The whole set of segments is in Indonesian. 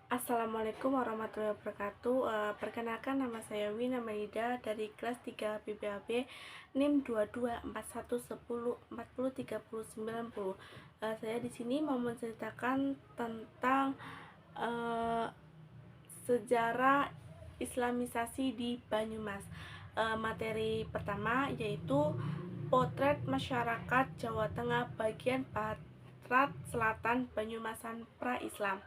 Assalamualaikum warahmatullahi wabarakatuh. Perkenalkan, nama saya Wina Maida dari kelas 3 BBAB NIM 224110403090. Saya di sini mau menceritakan tentang eh, sejarah Islamisasi di Banyumas. Materi pertama yaitu potret masyarakat Jawa Tengah bagian barat selatan Banyumasan pra-Islam.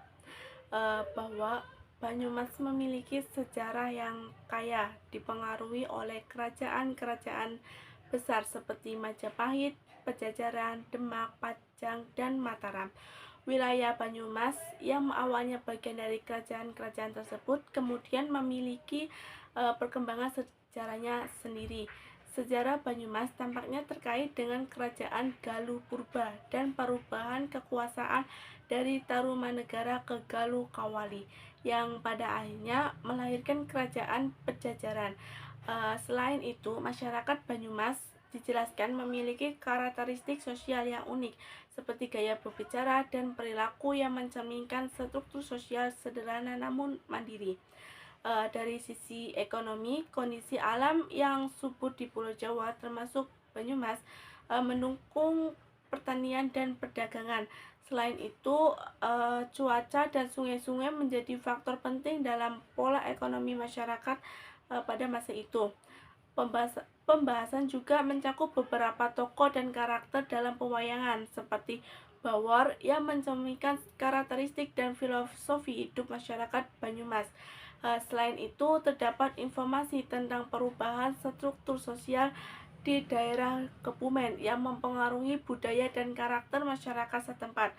Bahwa Banyumas memiliki sejarah yang kaya, dipengaruhi oleh kerajaan-kerajaan besar seperti Majapahit, Pajajaran, Demak, Pajang, dan Mataram. Wilayah Banyumas yang awalnya bagian dari kerajaan-kerajaan tersebut kemudian memiliki perkembangan sejarahnya sendiri. Sejarah Banyumas tampaknya terkait dengan kerajaan Galuh Purba dan perubahan kekuasaan dari Tarumanegara ke Galuh Kawali yang pada akhirnya melahirkan kerajaan Pajajaran. Selain itu, masyarakat Banyumas dijelaskan memiliki karakteristik sosial yang unik, seperti gaya berbicara dan perilaku yang mencerminkan struktur sosial sederhana namun mandiri. Dari sisi ekonomi, kondisi alam yang subur di Pulau Jawa termasuk Banyumas mendukung pertanian dan perdagangan. Selain itu, cuaca dan sungai-sungai menjadi faktor penting dalam pola ekonomi masyarakat pada masa itu. Pembahasan juga mencakup beberapa tokoh dan karakter dalam pewayangan, seperti Bawor yang mencerminkan karakteristik dan filosofi hidup masyarakat Banyumas. Selain itu, terdapat informasi tentang perubahan struktur sosial di daerah Kebumen yang mempengaruhi budaya dan karakter masyarakat setempat.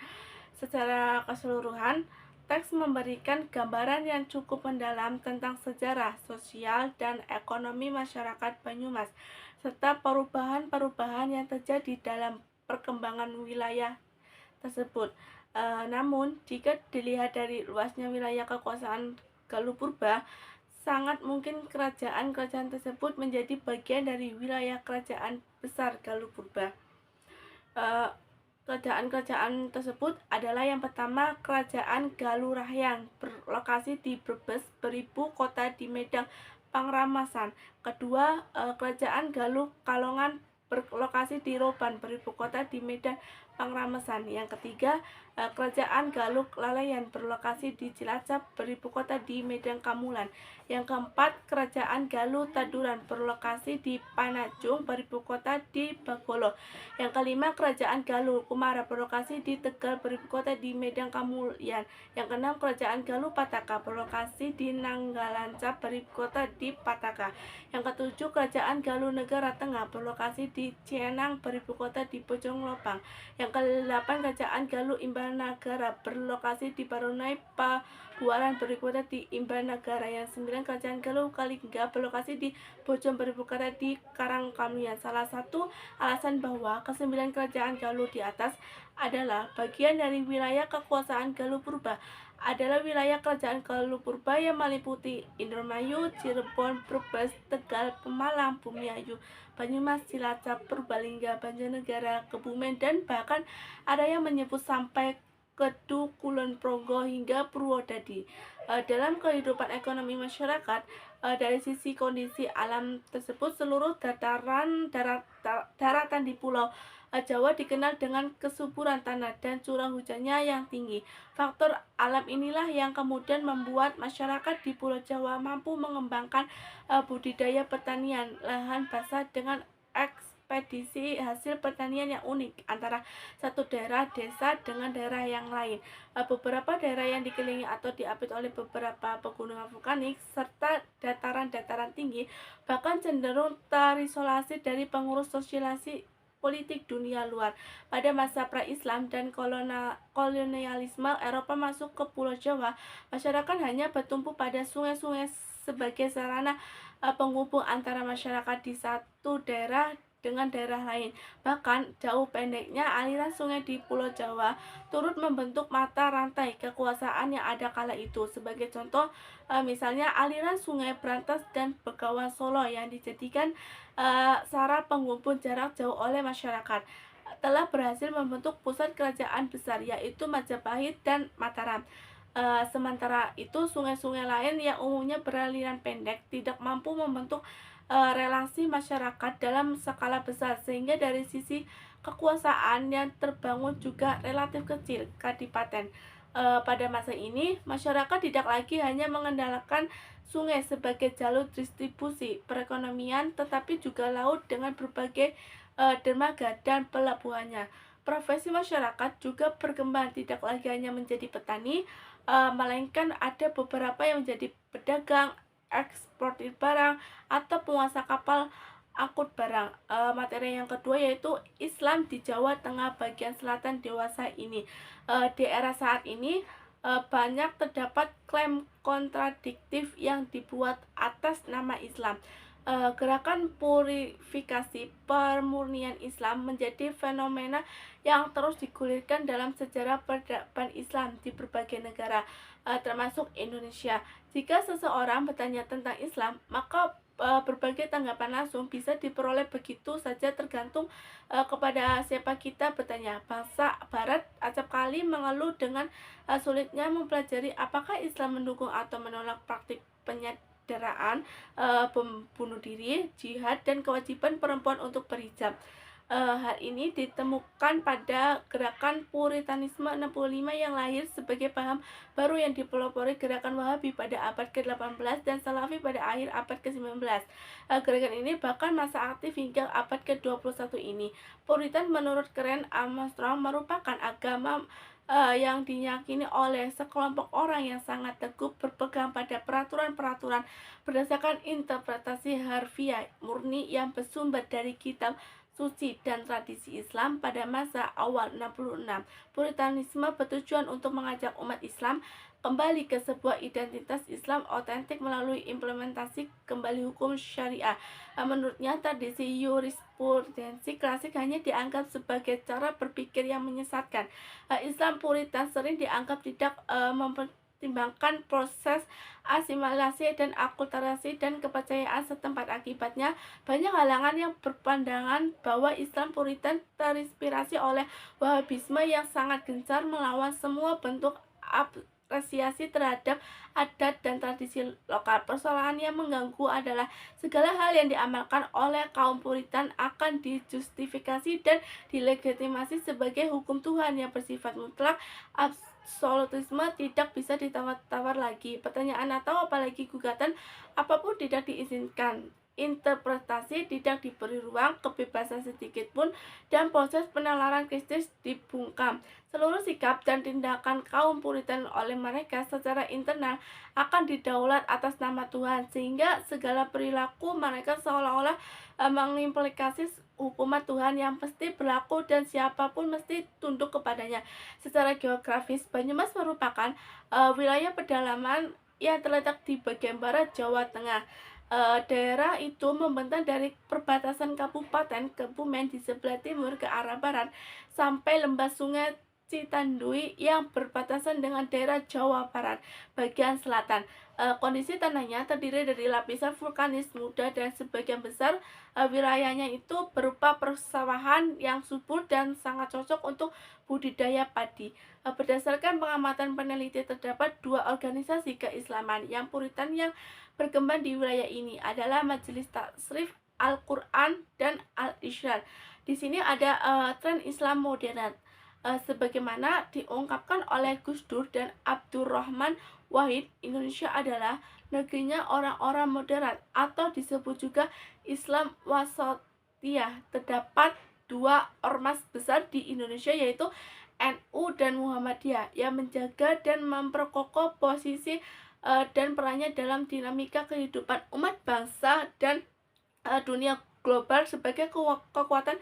Secara keseluruhan, teks memberikan gambaran yang cukup mendalam tentang sejarah, sosial, dan ekonomi masyarakat Banyumas, serta perubahan-perubahan yang terjadi dalam perkembangan wilayah tersebut. Namun, jika dilihat dari luasnya wilayah kekuasaan Galuh Purba, sangat mungkin kerajaan-kerajaan tersebut menjadi bagian dari wilayah kerajaan besar Galuh Purba. Uh, Kerajaan-kerajaan tersebut adalah yang pertama Kerajaan Galuh Rahyang berlokasi di Brebes, beribu kota di Medang Pangramasan. Kedua, Kerajaan Galuh Kalongan berlokasi di Roban, beribu kota di Medan Pangramasan. Yang ketiga, Kerajaan Galuh Laleyan berlokasi di Cilacap, beribu kota di Medan Kamulan. Yang keempat, Kerajaan Galuh Taduran berlokasi di Panajung, beribu kota di Bagolo. Yang kelima, Kerajaan Galuh Kumara berlokasi di Tegal, beribu kota di Medan Kamulyan. Yang keenam, Kerajaan Galuh Pataka berlokasi di Nanggalancap, beribu kota di Pataka. Yang ketujuh, Kerajaan Galuh Negara Tengah berlokasi di Cienang, beribu kota di Bojong Lopang. Yang kedelapan, Kerajaan Galuh Imbanagara berlokasi di Barunai Pabuaran, beribu kota di Imbanagara. Yang sembilan, Kerajaan Galuh Kalingga berlokasi di Bojong, beribu kota di Karangkamlian. Salah satu alasan bahwa kesembilan kerajaan Galuh di atas adalah bagian dari wilayah kekuasaan Galuh Purba adalah wilayah kerajaan Galuh Purba yang meliputi Indramayu, Cirebon, Brebes, Tegal, Pemalang, Bumiayu, Banyumas, Cilacap, Purbalingga, Banjarnegara, Kebumen, dan bahkan ada yang menyebut sampai Kedu, Kulon Progo, hingga Purwodadi. Dalam kehidupan ekonomi masyarakat, dari sisi kondisi alam tersebut, seluruh daratan di Pulau Jawa dikenal dengan kesuburan tanah dan curah hujannya yang tinggi. Faktor alam inilah yang kemudian membuat masyarakat di Pulau Jawa mampu mengembangkan budidaya pertanian lahan basah dengan ekspedisi hasil pertanian yang unik antara satu daerah desa dengan daerah yang lain. Beberapa daerah yang dikelilingi atau diapit oleh beberapa pegunungan vulkanik serta dataran-dataran tinggi bahkan cenderung terisolasi dari pengurus sosialisasi politik dunia luar. Pada masa pra-Islam dan kolonialisme Eropa masuk ke Pulau Jawa, masyarakat hanya bertumpu pada sungai-sungai sebagai sarana penghubung antara masyarakat di satu daerah dengan daerah lain. Bahkan jauh pendeknya aliran sungai di Pulau Jawa turut membentuk mata rantai kekuasaan yang ada kala itu. Sebagai contoh, misalnya aliran sungai Brantas dan Begawan Solo yang dijadikan sarana penghubung jarak jauh oleh masyarakat telah berhasil membentuk pusat kerajaan besar yaitu Majapahit dan Mataram. Sementara itu, sungai-sungai lain yang umumnya beraliran pendek tidak mampu membentuk relasi masyarakat dalam skala besar, sehingga dari sisi kekuasaan yang terbangun juga relatif kecil. Kadipaten pada masa ini, masyarakat tidak lagi hanya mengandalkan sungai sebagai jalur distribusi perekonomian, tetapi juga laut dengan berbagai dermaga dan pelabuhannya. Profesi masyarakat juga berkembang, tidak lagi hanya menjadi petani, melainkan ada beberapa yang menjadi pedagang, eksportir barang, atau penguasa kapal angkut barang. Materi yang kedua yaitu Islam di Jawa Tengah bagian selatan dewasa ini. Di era saat ini banyak terdapat klaim kontradiktif yang dibuat atas nama Islam. Gerakan purifikasi pemurnian Islam menjadi fenomena yang terus digulirkan dalam sejarah peradaban Islam di berbagai negara, termasuk Indonesia. Jika seseorang bertanya tentang Islam, maka berbagai tanggapan langsung bisa diperoleh begitu saja, tergantung kepada siapa kita bertanya. Bangsa Barat acap kali mengeluh dengan sulitnya mempelajari apakah Islam mendukung atau menolak praktik penyanderaan, bunuh diri, jihad, dan kewajiban perempuan untuk berhijab. Hal ini ditemukan pada gerakan Puritanisme 65 yang lahir sebagai paham baru yang dipelopori gerakan Wahabi pada abad ke-18 dan Salafi pada akhir abad ke-19. Gerakan ini bahkan masa aktif hingga abad ke-21 ini. Puritan menurut Karen Armstrong merupakan agama yang diyakini oleh sekelompok orang yang sangat teguh, berpegang pada peraturan-peraturan berdasarkan interpretasi harfiah murni yang bersumber dari kitab suci dan tradisi Islam pada masa awal 66. Puritanisme bertujuan untuk mengajak umat Islam kembali ke sebuah identitas Islam otentik melalui implementasi kembali hukum syariah. Menurutnya, tradisi jurisprudensi klasik hanya dianggap sebagai cara berpikir yang menyesatkan. Islam Puritan sering dianggap tidak mempertimbangkan proses asimilasi dan akulturasi dan kepercayaan setempat. Akibatnya, banyak halangan yang berpandangan bahwa Islam Puritan terinspirasi oleh Wahabisme yang sangat gencar melawan semua bentuk apresiasi terhadap adat dan tradisi lokal. Persoalan yang mengganggu adalah segala hal yang diamalkan oleh kaum Puritan akan dijustifikasi dan dilegitimasi sebagai hukum Tuhan yang bersifat mutlak. Absolutisme tidak bisa ditawar-tawar lagi. Pertanyaan atau apalagi gugatan apapun tidak diizinkan. Interpretasi tidak diberi ruang, kebebasan sedikit pun, dan proses penalaran kritis dibungkam. Seluruh sikap dan tindakan kaum Puritan oleh mereka secara internal akan didaulat atas nama Tuhan, sehingga segala perilaku mereka seolah-olah mengimplikasi hukuman Tuhan yang pasti berlaku dan siapapun mesti tunduk kepadanya. Secara geografis, Banyumas merupakan wilayah pedalaman yang terletak di bagian barat Jawa Tengah. Daerah itu membentang dari perbatasan Kabupaten Kebumen di sebelah timur ke arah barat sampai lembah Sungai Citandui yang berbatasan dengan daerah Jawa Barat bagian selatan. Kondisi tanahnya terdiri dari lapisan vulkanis muda dan sebagian besar wilayahnya itu berupa persawahan yang subur dan sangat cocok untuk budidaya padi. Berdasarkan pengamatan peneliti, terdapat dua organisasi keislaman yang Puritan yang berkembang di wilayah ini adalah Majelis Tashrif Al-Quran dan Al-Irsyad. Di sini ada tren Islam modern, sebagaimana diungkapkan oleh Gus Dur dan Abdurrahman Wahid. Indonesia adalah negerinya orang-orang moderat atau disebut juga Islam Wasatiyah. Terdapat dua ormas besar di Indonesia, yaitu NU dan Muhammadiyah, yang menjaga dan memperkokoh posisi dan perannya dalam dinamika kehidupan umat bangsa dan dunia global sebagai kekuatan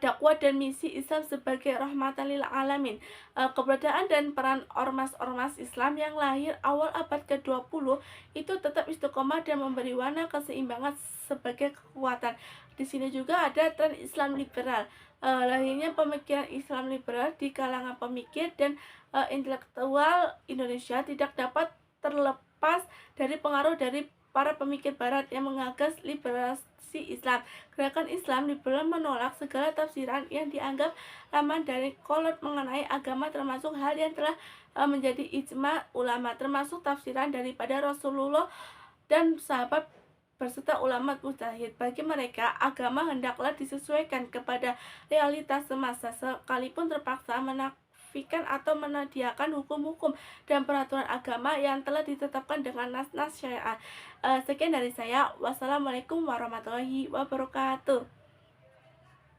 dakwah dan misi Islam sebagai rahmatan lil alamin. Keberadaan dan peran ormas-ormas Islam yang lahir awal abad ke-20 itu tetap istiqomah dan memberi warna keseimbangan sebagai kekuatan. Di sini juga ada tren Islam liberal. Lahirnya pemikiran Islam liberal di kalangan pemikir dan intelektual Indonesia tidak dapat terlepas dari pengaruh dari para pemikir barat yang mengagas liberasi Islam. Gerakan Islam liberal menolak segala tafsiran yang dianggap lama dari kolot mengenai agama, termasuk hal yang telah menjadi ijma ulama, termasuk tafsiran daripada Rasulullah dan sahabat berserta ulama mujtahid. Bagi mereka, agama hendaklah disesuaikan kepada realitas semasa, sekalipun terpaksa menafikan atau menadiakan hukum-hukum dan peraturan agama yang telah ditetapkan dengan nas-nas syariat. Sekian dari saya. Wassalamualaikum warahmatullahi wabarakatuh.